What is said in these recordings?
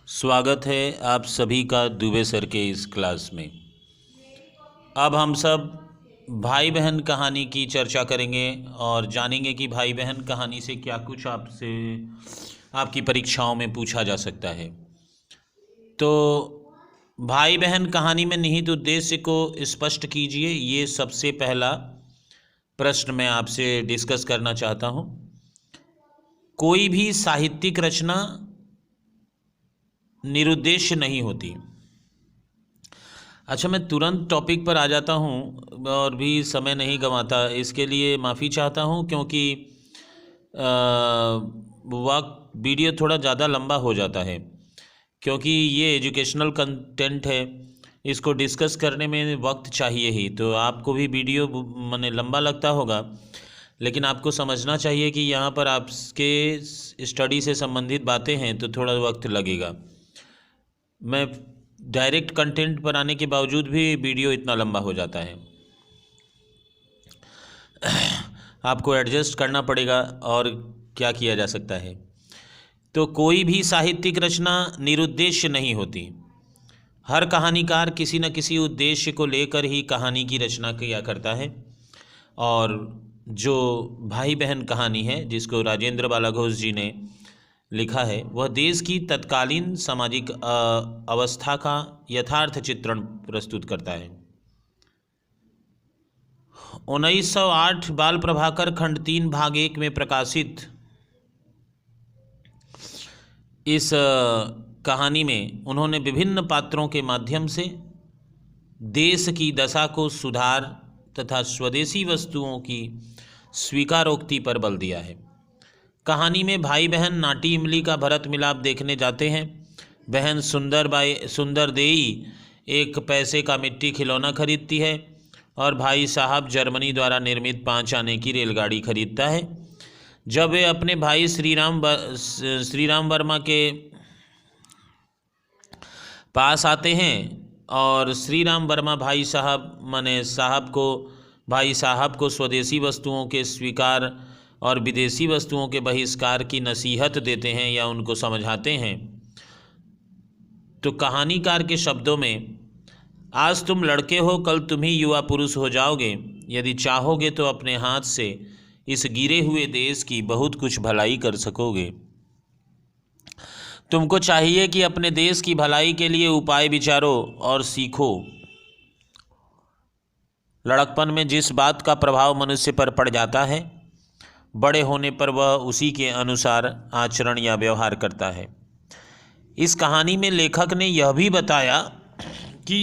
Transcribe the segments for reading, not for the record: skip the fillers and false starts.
स्वागत है आप सभी का दुबे सर के इस क्लास में। अब हम सब भाई बहन कहानी की चर्चा करेंगे और जानेंगे कि भाई बहन कहानी से क्या कुछ आपसे आपकी परीक्षाओं में पूछा जा सकता है। तो भाई बहन कहानी में निहित उद्देश्य को स्पष्ट कीजिए, ये सबसे पहला प्रश्न मैं आपसे डिस्कस करना चाहता हूँ। कोई भी साहित्यिक रचना निरुद्देश्य नहीं होती। अच्छा, मैं तुरंत टॉपिक पर आ जाता हूँ और भी समय नहीं गंवाता, इसके लिए माफ़ी चाहता हूँ क्योंकि वक्त वीडियो थोड़ा ज़्यादा लंबा हो जाता है क्योंकि ये एजुकेशनल कंटेंट है, इसको डिस्कस करने में वक्त चाहिए ही। तो आपको भी वीडियो माने लंबा लगता होगा, लेकिन आपको समझना चाहिए कि यहाँ पर आपके स्टडी से संबंधित बातें हैं तो थोड़ा वक्त लगेगा। मैं डायरेक्ट कंटेंट पर आने के बावजूद भी वीडियो इतना लंबा हो जाता है, आपको एडजस्ट करना पड़ेगा और क्या किया जा सकता है। तो कोई भी साहित्यिक रचना निरुद्देश्य नहीं होती। हर कहानीकार किसी न किसी उद्देश्य को लेकर ही कहानी की रचना किया करता है। और जो भाई बहन कहानी है जिसको राजेंद्र बाला घोष जी ने लिखा है, वह देश की तत्कालीन सामाजिक अवस्था का यथार्थ चित्रण प्रस्तुत करता है। 1908 बाल प्रभाकर खंड 3 भाग 1 में प्रकाशित इस कहानी में उन्होंने विभिन्न पात्रों के माध्यम से देश की दशा को सुधार तथा स्वदेशी वस्तुओं की स्वीकारोक्ति पर बल दिया है। कहानी में भाई बहन नाटी इमली का भरत मिलाप देखने जाते हैं। बहन सुंदर देई एक पैसे का मिट्टी खिलौना खरीदती है और भाई साहब जर्मनी द्वारा निर्मित 5 आने की रेलगाड़ी खरीदता है। जब वे अपने भाई श्रीराम वर्मा के पास आते हैं और श्रीराम वर्मा भाई साहब को स्वदेशी वस्तुओं के स्वीकार और विदेशी वस्तुओं के बहिष्कार की नसीहत देते हैं या उनको समझाते हैं, तो कहानीकार के शब्दों में, आज तुम लड़के हो, कल तुम ही युवा पुरुष हो जाओगे। यदि चाहोगे तो अपने हाथ से इस गिरे हुए देश की बहुत कुछ भलाई कर सकोगे। तुमको चाहिए कि अपने देश की भलाई के लिए उपाय विचारो और सीखो। लड़कपन में जिस बात का प्रभाव मनुष्य पर पड़ जाता है, बड़े होने पर वह उसी के अनुसार आचरण या व्यवहार करता है। इस कहानी में लेखक ने यह भी बताया कि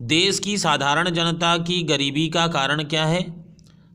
देश की साधारण जनता की गरीबी का कारण क्या है।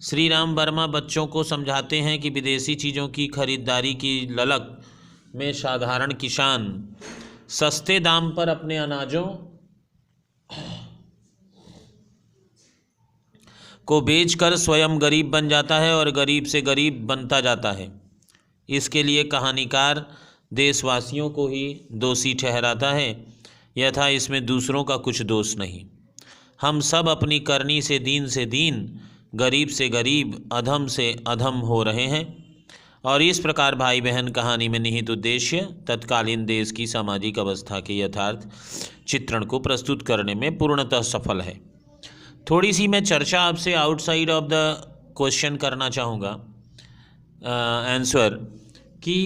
श्रीराम वर्मा बच्चों को समझाते हैं कि विदेशी चीज़ों की खरीदारी की ललक में साधारण किसान सस्ते दाम पर अपने अनाजों को बेचकर स्वयं गरीब बन जाता है और गरीब से गरीब बनता जाता है। इसके लिए कहानीकार देशवासियों को ही दोषी ठहराता है, यथा इसमें दूसरों का कुछ दोष नहीं। हम सब अपनी करनी से दीन, गरीब से गरीब, अधम से अधम हो रहे हैं। और इस प्रकार भाई बहन कहानी में निहित उद्देश्य तत्कालीन देश की सामाजिक अवस्था के यथार्थ चित्रण को प्रस्तुत करने में पूर्णतः सफल है। थोड़ी सी मैं चर्चा आपसे आउटसाइड ऑफ द क्वेश्चन करना चाहूँगा आंसर कि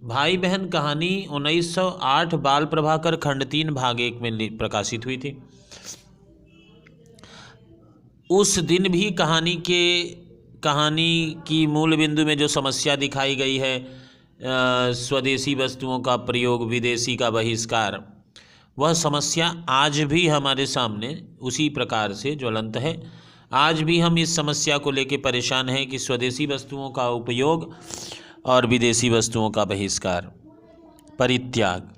भाई बहन कहानी 1908 बाल प्रभाकर खंड 3 भाग 1 में प्रकाशित हुई थी। उस दिन भी कहानी की मूल बिंदु में जो समस्या दिखाई गई है, स्वदेशी वस्तुओं का प्रयोग, विदेशी का बहिष्कार, वह समस्या आज भी हमारे सामने उसी प्रकार से ज्वलंत है। आज भी हम इस समस्या को लेकर परेशान हैं कि स्वदेशी वस्तुओं का उपयोग और विदेशी वस्तुओं का बहिष्कार, परित्याग,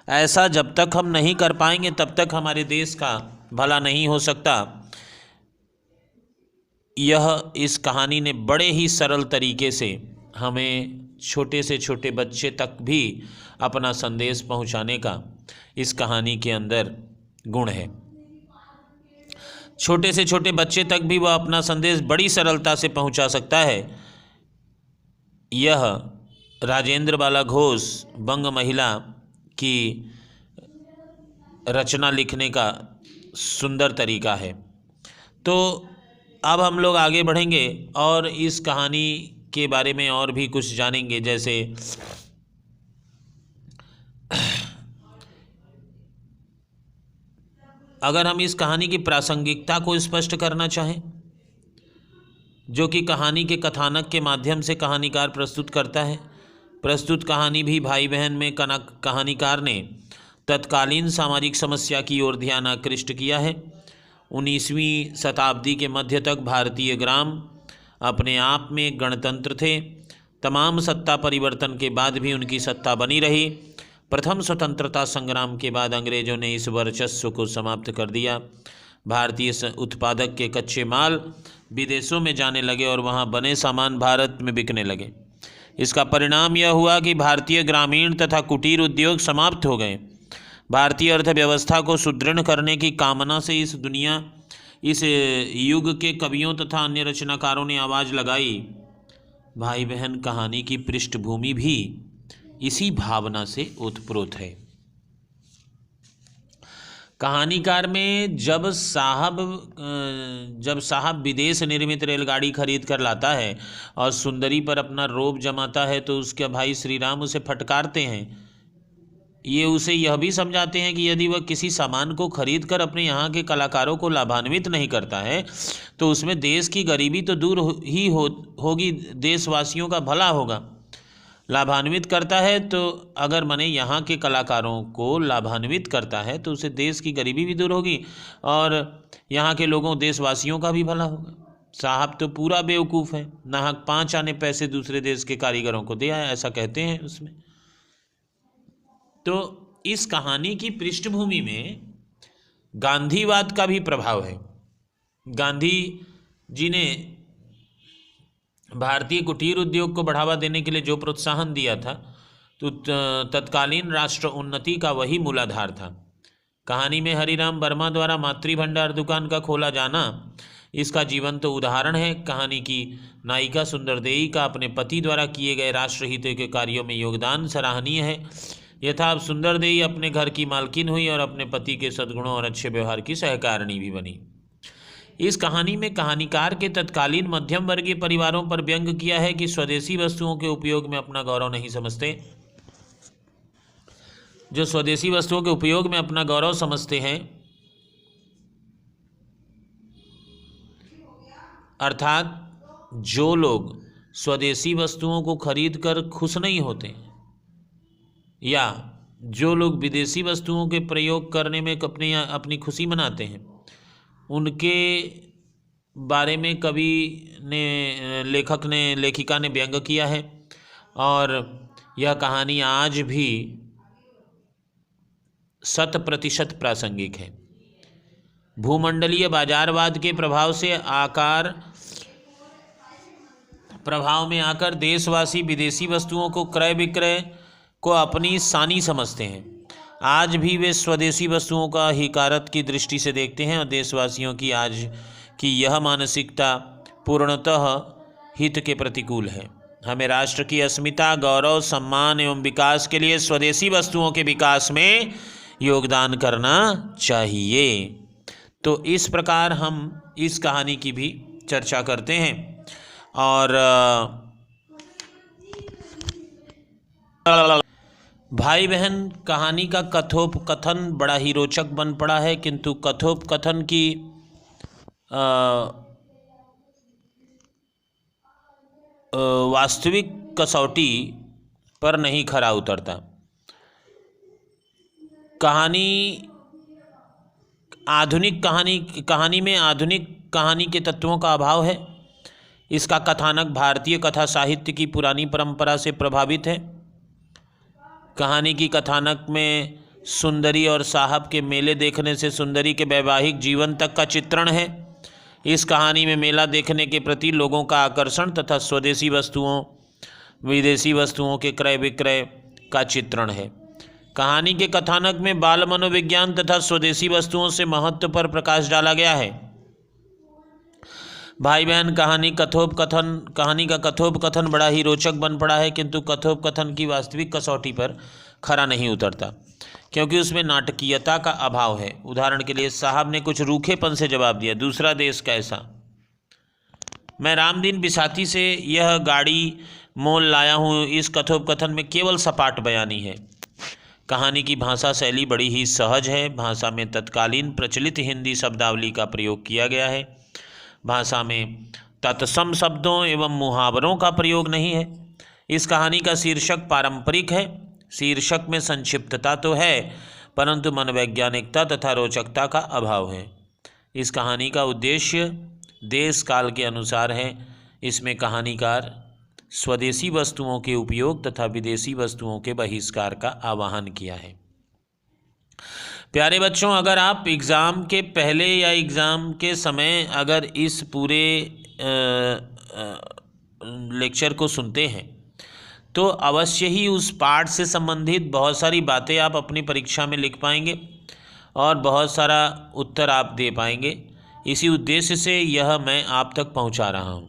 ऐसा जब तक हम नहीं कर पाएंगे तब तक हमारे देश का भला नहीं हो सकता। यह इस कहानी ने बड़े ही सरल तरीके से हमें छोटे से छोटे बच्चे तक भी अपना संदेश पहुंचाने का इस कहानी के अंदर गुण है। छोटे से छोटे बच्चे तक भी वह अपना संदेश बड़ी सरलता से पहुंचा सकता है। यह राजेंद्र बाला घोष बंग महिला की रचना लिखने का सुंदर तरीका है। तो अब हम लोग आगे बढ़ेंगे और इस कहानी के बारे में और भी कुछ जानेंगे। जैसे अगर हम इस कहानी की प्रासंगिकता को स्पष्ट करना चाहें, जो कि कहानी के कथानक के माध्यम से कहानीकार प्रस्तुत करता है। प्रस्तुत कहानी भी भाई बहन में कहानीकार ने तत्कालीन सामाजिक समस्या की ओर ध्यान आकृष्ट किया है। 19वीं शताब्दी के मध्य तक भारतीय ग्राम अपने आप में गणतंत्र थे। तमाम सत्ता परिवर्तन के बाद भी उनकी सत्ता बनी रही। प्रथम स्वतंत्रता संग्राम के बाद अंग्रेजों ने इस वर्चस्व को समाप्त कर दिया। भारतीय उत्पादक के कच्चे माल विदेशों में जाने लगे और वहां बने सामान भारत में बिकने लगे। इसका परिणाम यह हुआ कि भारतीय ग्रामीण तथा कुटीर उद्योग समाप्त हो गए। भारतीय अर्थव्यवस्था को सुदृढ़ करने की कामना से इस युग के कवियों तथा अन्य रचनाकारों ने आवाज़ लगाई। भाई बहन कहानी की पृष्ठभूमि भी इसी भावना से ओतप्रोत है। कहानीकार में जब साहब विदेश निर्मित रेलगाड़ी खरीद कर लाता है और सुंदरी पर अपना रोब जमाता है तो उसके भाई श्री राम उसे फटकारते हैं। ये उसे यह भी समझाते हैं कि यदि वह किसी सामान को खरीद कर अपने यहाँ के कलाकारों को लाभान्वित नहीं करता है तो उसमें देश की गरीबी तो दूर होगी, देशवासियों का भला होगा। लाभान्वित करता है तो अगर माने यहाँ के कलाकारों को लाभान्वित करता है तो उसे देश की गरीबी भी दूर होगी और यहाँ के लोगों देशवासियों का भी भला होगा। साहब तो पूरा बेवकूफ़ है, नाहक 5 आने पैसे दूसरे देश के कारीगरों को दे आया, ऐसा कहते हैं उसमें। तो इस कहानी की पृष्ठभूमि में गांधीवाद का भी प्रभाव है। गांधी जी ने भारतीय कुटीर उद्योग को बढ़ावा देने के लिए जो प्रोत्साहन दिया था तो तत्कालीन राष्ट्र उन्नति का वही मूलाधार था। कहानी में हरिराम वर्मा द्वारा मातृ भंडार दुकान का खोला जाना इसका जीवंत तो उदाहरण है। कहानी की नायिका सुंदरदेई का अपने पति द्वारा किए गए राष्ट्रहित के कार्यों में योगदान सराहनीय है। यथा अब सुंदरदेई अपने घर की मालकिन हुई और अपने पति के सद्गुणों और अच्छे व्यवहार की सहकारिणी भी बनी। इस कहानी में कहानीकार के तत्कालीन मध्यम वर्गीय परिवारों पर व्यंग किया है कि स्वदेशी वस्तुओं के उपयोग में अपना गौरव नहीं समझते। जो स्वदेशी वस्तुओं के उपयोग में अपना गौरव समझते हैं, अर्थात जो लोग स्वदेशी वस्तुओं को खरीद कर खुश नहीं होते या जो लोग विदेशी वस्तुओं के प्रयोग करने में अपनी खुशी मनाते हैं, उनके बारे में लेखिका ने व्यंग किया है। और यह कहानी आज भी 100% प्रासंगिक है। भूमंडलीय बाजारवाद के प्रभाव में आकर देशवासी विदेशी वस्तुओं को क्रय विक्रय को अपनी सानी समझते हैं। आज भी वे स्वदेशी वस्तुओं का हिकारत की दृष्टि से देखते हैं और देशवासियों की आज की यह मानसिकता पूर्णतः हित के प्रतिकूल है। हमें राष्ट्र की अस्मिता, गौरव, सम्मान एवं विकास के लिए स्वदेशी वस्तुओं के विकास में योगदान करना चाहिए। तो इस प्रकार हम इस कहानी की भी चर्चा करते हैं और भाई बहन कहानी का कथोपकथन बड़ा ही रोचक बन पड़ा है, किंतु कथोपकथन की वास्तविक कसौटी पर नहीं खरा उतरता। कहानी में आधुनिक कहानी के तत्वों का अभाव है। इसका कथानक भारतीय कथा साहित्य की पुरानी परंपरा से प्रभावित है। कहानी की कथानक में सुंदरी और साहब के मेले देखने से सुंदरी के वैवाहिक जीवन तक का चित्रण है। इस कहानी में मेला देखने के प्रति लोगों का आकर्षण तथा स्वदेशी वस्तुओं विदेशी वस्तुओं के क्रय विक्रय का चित्रण है। कहानी के कथानक में बाल मनोविज्ञान तथा स्वदेशी वस्तुओं से महत्व पर प्रकाश डाला गया है। भाई बहन, कहानी का कथोपकथन बड़ा ही रोचक बन पड़ा है, किंतु कथोपकथन की वास्तविक कसौटी पर खरा नहीं उतरता, क्योंकि उसमें नाटकीयता का अभाव है। उदाहरण के लिए, साहब ने कुछ रूखेपन से जवाब दिया, दूसरा देश कैसा। मैं रामदीन बिसाती से यह गाड़ी मोल लाया हूँ। इस कथोपकथन में केवल सपाट बयानी है। कहानी की भाषा शैली बड़ी ही सहज है। भाषा में तत्कालीन प्रचलित हिंदी शब्दावली का प्रयोग किया गया है। भाषा में तत्सम शब्दों एवं मुहावरों का प्रयोग नहीं है। इस कहानी का शीर्षक पारंपरिक है। शीर्षक में संक्षिप्तता तो है, परंतु मनोवैज्ञानिकता तथा रोचकता का अभाव है। इस कहानी का उद्देश्य देश काल के अनुसार है। इसमें कहानीकार स्वदेशी वस्तुओं के उपयोग तथा विदेशी वस्तुओं के बहिष्कार का आह्वान किया है। प्यारे बच्चों, अगर आप एग्ज़ाम के पहले या एग्ज़ाम के समय अगर इस पूरे लेक्चर को सुनते हैं तो अवश्य ही उस पाठ से संबंधित बहुत सारी बातें आप अपनी परीक्षा में लिख पाएंगे और बहुत सारा उत्तर आप दे पाएंगे। इसी उद्देश्य से यह मैं आप तक पहुंचा रहा हूं।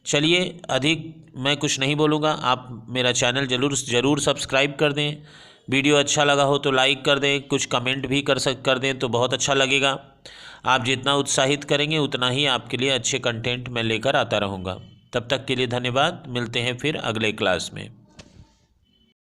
चलिए, अधिक मैं कुछ नहीं बोलूँगा। आप मेरा चैनल ज़रूर सब्सक्राइब कर दें। वीडियो अच्छा लगा हो तो लाइक कर दें, कुछ कमेंट भी कर दें तो बहुत अच्छा लगेगा। आप जितना उत्साहित करेंगे उतना ही आपके लिए अच्छे कंटेंट मैं लेकर आता रहूँगा। तब तक के लिए धन्यवाद। मिलते हैं फिर अगले क्लास में।